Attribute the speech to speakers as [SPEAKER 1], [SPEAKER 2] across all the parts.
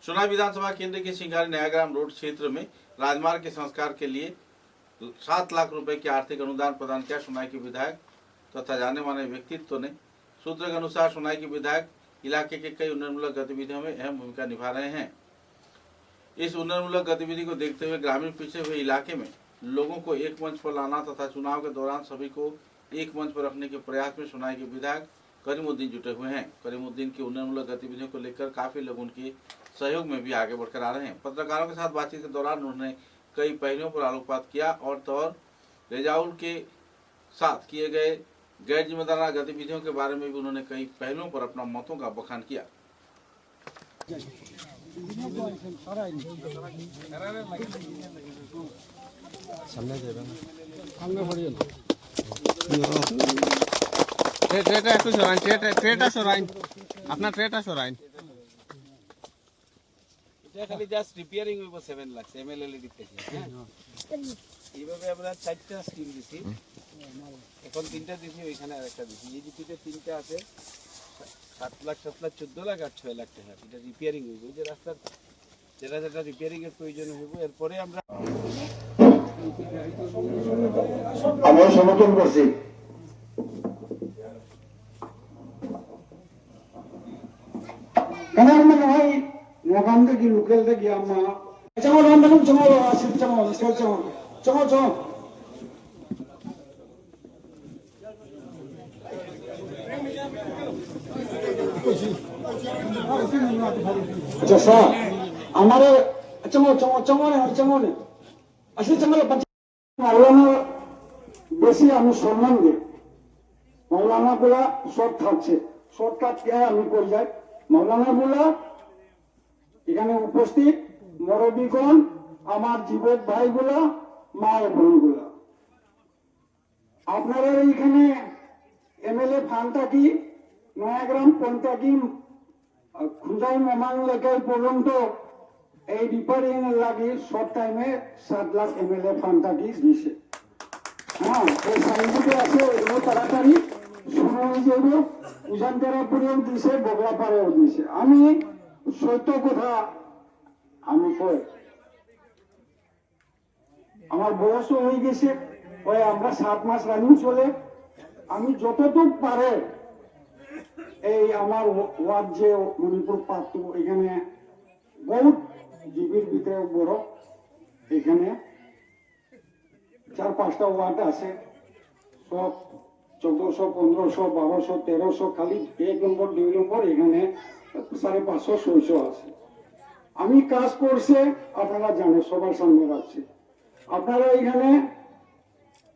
[SPEAKER 1] सोनाई विधानसभा केंद्र के सिंघारी नयाग्राम रोड क्षेत्र में राजमार्ग के संस्कार के लिए 7 लाख रुपए की आर्थिक अनुदान प्रदान किया। सोनाई के विधायक तथा जाने माने व्यक्तित्व ने सूत्र के अनुसार सोनाई के विधायक इलाके के कई उन्नयनमूलक गतिविधियों में अहम भूमिका निभा रहे हैं। इस उन्नयनमूलक गतिविधि को देखते हुए ग्रामीण पिछड़े हुए इलाके में लोगों को एक मंच पर लाना तथा चुनाव के दौरान सभी को एक मंच पर रखने के प्रयास में सोनाई के विधायक करीमुद्दीन जुटे हुए हैं। करीमुद्दीन की उन्नयनमूलक गतिविधियों को लेकर काफी लोग उनके सहयोग में भी आगे बढ़कर आ रहे हैं। पत्रकारों के साथ बातचीत के दौरान उन्होंने कई पहलुओं पर आलोकपात किया और तौर रेजाउल के साथ किए गए गैर जिम्मेदाराना गतिविधियों के बारे में भी उन्होंने कई पहलुओं पर अपना मतों का बखान किया।
[SPEAKER 2] খালি জাস্ট রিপেয়ারিং হইব 7 লাখ এমএলএল দিতেছি। এইভাবে আমরা 4টা স্কিম দিছি, এখন 3টা দিছি, ওইখানে আরেকটা দিছি। এই জিপিতে 3টা আছে, 7 লাখ 14 লাখ আর 6 লাখ টাকা। এটা রিপেয়ারিং হইব, এই যে রাস্তার যেটা রিপেয়ারিং এর প্রয়োজন হইব। এরপরে আমরা
[SPEAKER 3] সমর্থন করছি। কারণ মনে হয় ওখান থেকে লোকাল থেকে আমরা চমল আন্দোলন চমল আসিফ চমল স্কল চমল চমল চমল আচ্ছা আমার চমল চমল চমল চমল আসিফ চমল মাওলানা বেশি আমি সম্মান দিই। মাওলানা গুলা সব থাকছে, শর্টকাট কে আমি করে যাই। মাওলানা গুলা এখানে উপস্থিত মুরব্বীগণ, আমার যুবক ভাইগুলা, মা বোনগুলা, আপনারা এখানে এমএলএ ফান্ডটা কি নয়াগ্রাম পঞ্চায়েত খুঁজাই মেমান এলাকায় পর্যন্ত এই রিপেয়ারিং এর লাগে শর্ট টাইমে 7 লাখ এমএলএ ফান্ডটা কি দিছে। হ্যাঁ, এই সাইনবোর্ডে আছে, এগুলো তাড়াতাড়ি শুরু হয়ে যাবে। উজানপাড়া পর্যন্ত দিছে, বগলাপাড়াও দিছে। আমি সত্য কথা আমি কই, আমার বয়সও হয়ে গেছে, ওই আমরা 7 মাস রানিং চলে। আমি যতটুক পারে এই আমার ওয়ার্ড যে মণিপুর পাত্র, এখানে বহুত জীবির ভিতরে বড়, এখানে 4-5টা ওয়ার্ড আছে, সব 1400, 1500, 1200, 1300, খালি 1 নম্বর 2 নম্বর এখানে 550, 600 আছে। আমি কাজ করছে আপনারা জানেন, সবার সামনে রাখছি। আপনারা এখানে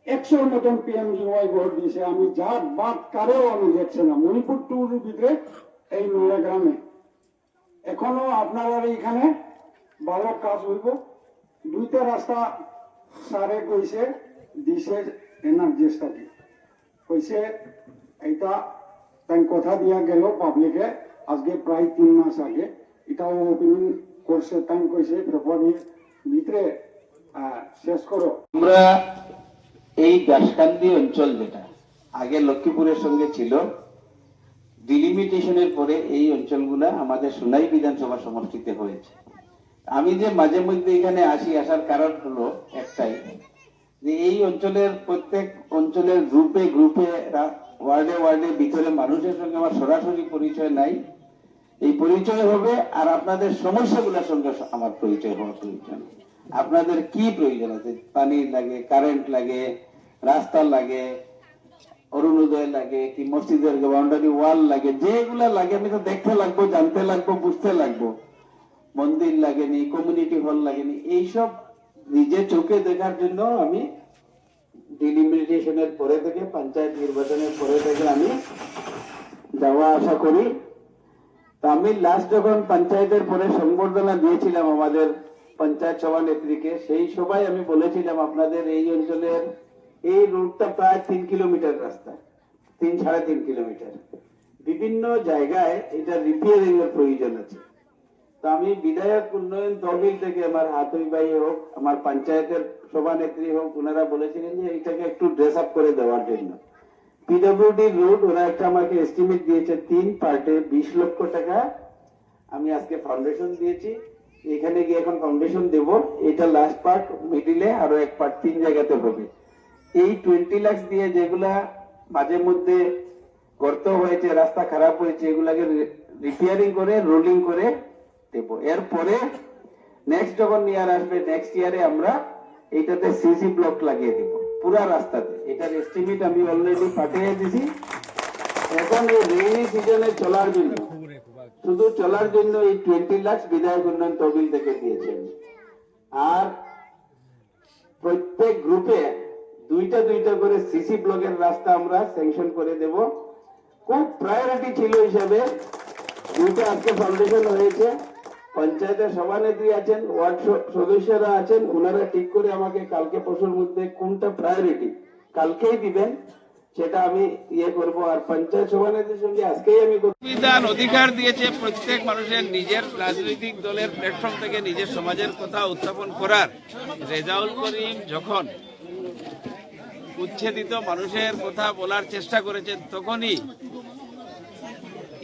[SPEAKER 3] 100 মতন পিএমজিওয়াই ভোট দিয়েছে। আমি জাত বাদ কারেও আমি দেখছি না মণিপুর টুর ভিতরে এই নয়াগ্রামে। এখনো আপনারা এখানে ভালো কাজ হইব। 2টা রাস্তা সারে কইছে দিছে এনার্জিস্টাকে কইছে, এটা তাই কথা দিয়া গেল পাবলিকে আজকে প্রায় 3 মাস আগে। এটাও ওপেনিং করছে, তাই কইছে ফেব্রুয়ারির ভিতরে শেষ করো।
[SPEAKER 2] আমরা এই দাসকান্দি অঞ্চল যেটা আগে লক্ষ্মীপুরের সঙ্গে ছিল, ডিলিমিটেশনের পরে এই অঞ্চলগুলা আমাদের সোনাই বিধানসভা সমষ্টিতে হয়েছে। আমি যে মাঝে মধ্যে এখানে আসার কারণ হলো একটাই, যে এই অঞ্চলের প্রত্যেক অঞ্চলের গ্রুপে ওয়ার্ডে ভিতরে মানুষের সঙ্গে আমার সরাসরি পরিচয় নাই। এই পরিচয় হবে, আর আপনাদের সমস্যাগুলোর সঙ্গে আমার পরিচয় হওয়া প্রয়োজন। আপনাদের কি প্রয়োজন আছে, পানি লাগে, কারেন্ট লাগে, রাস্তা লাগে, অরুণোদয় লাগে, কি মসজিদের বাউন্ডারি ওয়াল লাগে, যেগুলা লাগে আমি তো দেখতে লাগবো, জানতে লাগবো, বুঝতে লাগবো। মন্দির লাগেনি, কমিউনিটি হল লাগেনি, এইসব নিজে চোখে দেখার জন্য আমি ডিলিমিটেশনের পরে থেকে, পঞ্চায়েত নির্বাচনের পরে থেকে আমি যাওয়া আসা করি। তা আমি লাস্ট যখন পঞ্চায়েতের পরে সংবর্ধনা দিয়েছিলাম আমাদের পঞ্চায়েত সভানেত্রীকে, সেই সবাই আমি বলেছিলাম আপনাদের এই অঞ্চলের এই রুটটা প্রায় 3 কিলোমিটার রাস্তা, 3-3.5 কিলোমিটার। বিভিন্ন জায়গায় এটা রিপেয়ারিং এর প্রয়োজন আছে। তো আমি বিধায়ক উন্নয়ন তহবিল থেকে আমার হাতুই ভাই হোক, আমার পঞ্চায়েতের সভানেত্রী হোক, ওনারা বলেছিলেন যে এটাকে একটু ড্রেস আপ করে দেওয়ার জন্য। পিডব্লিউডি রোড ওরা একটা আমাকে এস্টিমেট দিয়েছে 3 পার্টে 20 লক্ষ টাকা, আমি আজকে ফাউন্ডেশন দিয়েছি, এখানে গিয়ে এখন ফাউন্ডেশন দেব। এটা লাস্ট পার্ট, মিডিলে আরো এক পার্ট 3 জায়গাতে হবে। এই 20 লাখ দিয়ে যেগুলা মাঝে মধ্যে গর্ত হয়েছে, রাস্তা খারাপ হয়েছে, এগুলাকে রিপেয়ারিং করে রোলিং করে দেব। এরপরে নেক্সট যখন ইয়ার আসবে, নেক্সট ইয়ারে আমরা এইটাতে সিসি ব্লক লাগিয়ে দিব পুরা রাস্তাতে। এটার এস্টিমেট আমি অলরেডি পাঠিয়ে দিয়েছি। এখন এই রেইনি সিজনে চলার জন্য, শুধু চলার জন্য এই 20 লাখ বিধায়ক উন্নয়ন তহবিল থেকে দিয়েছেন। আর প্রত্যেক গ্রুপে দুইটা করে সিসি ব্লকের রাস্তা আমরা স্যাংশন করে দেব। খুব প্রায়োরিটি ছিল হিসাবে দুইটা আজকে ফাউন্ডেশন হয়েছে। পঞ্চায়েতের সভানেত্রী আছেন, ওয়ার্ড সদস্যরা আছেন, ওনারা ঠিক করে আমাকে কালকে পরশুর মধ্যে কোনটা প্রায়োরিটি কালকেই দিবেন, সেটা আমি করব। আর পঞ্চায়েত সভানেত্রীর সঙ্গে আজকেই আমি
[SPEAKER 4] সংবিধান অধিকার দিয়েছে প্রত্যেক মানুষের নিজের রাজনৈতিক দলের প্ল্যাটফর্ম থেকে নিজের সমাজের কথা উত্থাপন করার। রেজাউল করিম যখন উচ্ছেদিত মানুষের কথা বলার চেষ্টা করেছেন, তখনই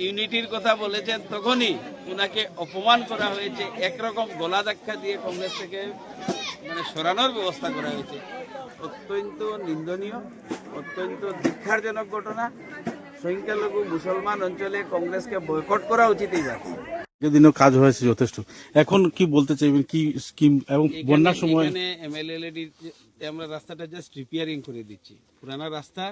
[SPEAKER 4] ইউনিটির কথা বলেছেন, তখনই ওনাকে অপমান করা হয়েছে, একরকম গলা ধাক্কা দিয়ে কংগ্রেস থেকে সরানোর ব্যবস্থা করা হয়েছে। অত্যন্ত নিন্দনীয়, অত্যন্ত ধিক্কারজনক ঘটনা। সংখ্যালঘু মুসলমান অঞ্চলে কংগ্রেসকে বয়কট করা উচিত। এইবার
[SPEAKER 1] দিনও কাজ হয়েছে যথেষ্ট, এখন কি বলতে চাইবেন, কি স্কিম এবং বন্যার সময়?
[SPEAKER 4] এমএলএলডি আমরা রাস্তাটা জাস্ট রিপেয়ারিং করে দিচ্ছি। পুরানা রাস্তা,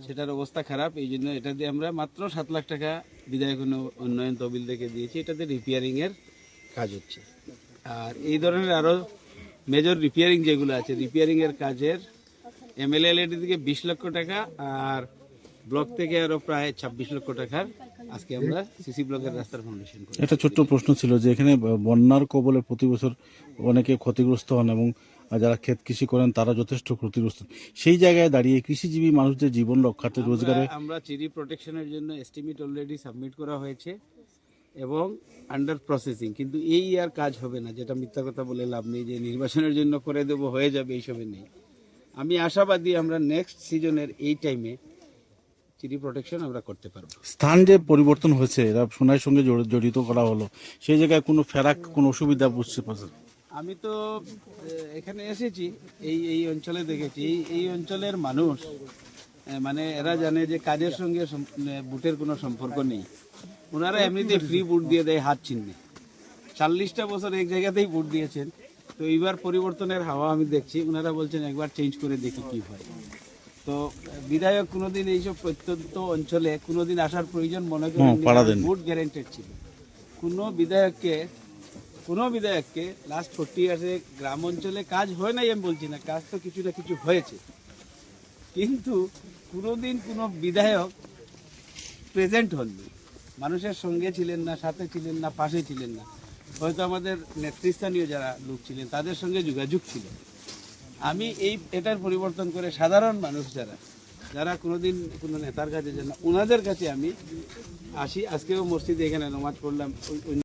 [SPEAKER 4] সেটার অবস্থা খারাপ, এই জন্য এটা দিয়ে আমরা মাত্র 7 লাখ টাকা বিধায়ক উন্নয়ন তহবিল থেকে দিয়েছি। এটাতে রিপেয়ারিং এর কাজ হচ্ছে। আর এই ধরনের আরো মেজর রিপেয়ারিং যেগুলো আছে, রিপেয়ারিং এর কাজের এমএলএলডি থেকে 20 লক্ষ টাকা আর ব্লক থেকে আরো প্রায় 26 লক্ষ টাকার আজকে আমরা সিসি ব্লকের রাস্তার ফাউন্ডেশন করি।
[SPEAKER 1] একটা ছোট্ট প্রশ্ন ছিল যে এখানে বন্যার কবলে প্রতি বছর অনেকে ক্ষতিগ্রস্ত হন এবং যারা ক্ষেত কৃষি করেন তারা যথেষ্ট ক্ষতিগ্রস্ত। সেই জায়গায় দাঁড়িয়ে কৃষিজীবী মানুষদের জীবন রক্ষার্থে রোজগারে
[SPEAKER 4] আমরা চিরি প্রোটেকশনের জন্য এস্টিমেট অলরেডি সাবমিট করা হয়েছে এবং আন্ডার প্রসেসিং। কিন্তু এই আর কাজ হবে না, যেটা মিথ্যা কথা বলে লাভ নেই যে নির্বাচনের জন্য করে দেবো হয়ে যাবে, এইসবের নেই। আমি আশাবাদী আমরা নেক্সট সিজনের এই টাইমে চিরি প্রোটেকশন আমরা করতে পারবো।
[SPEAKER 1] স্থান যে পরিবর্তন হয়েছে, এরা সোনার সঙ্গে জড়িত করা হলো, সেই জায়গায় কোনো ফেরাক কোনো অসুবিধা বুঝতে পারছেন?
[SPEAKER 4] আমি তো এখানে এসেছি, এই অঞ্চলে দেখেছি। এই অঞ্চলের মানুষ এরা জানে যে কাজের সঙ্গে বুটের কোনো সম্পর্ক নেই। ওনারা এমনিতে ফ্রি বুট দিয়ে দেয় হাত চিহ্নে। 40টা বছর এক জায়গাতেই বুট দিয়েছেন, তো এইবার পরিবর্তনের হাওয়া আমি দেখছি। ওনারা বলছেন একবার চেঞ্জ করে দেখি কি হয়। তো বিধায়ক কোনোদিন এইসব প্রত্যন্ত অঞ্চলে কোনোদিন আসার প্রয়োজন মনে করেন, বুট গ্যারেন্টেড ছিল। কোনো বিধায়ককে লাস্ট 40 ইয়ার্সে গ্রাম অঞ্চলে কাজ হয় নাই আমি বলছি না, কাজ তো কিছু না কিছু হয়েছে, কিন্তু কোনোদিন কোনো বিধায়ক প্রেজেন্ট হননি, মানুষের সঙ্গে ছিলেন না, সাথে ছিলেন না, পাশে ছিলেন না। হয়তো আমাদের নেতৃস্থানীয় যারা লোক ছিলেন তাদের সঙ্গে যোগাযোগ ছিল। আমি এটার পরিবর্তন করে সাধারণ মানুষ যারা কোনোদিন কোনো নেতার কাছে যান না, ওনাদের কাছে আমি আসি। আজকেও মসজিদে এখানে নামাজ পড়লাম।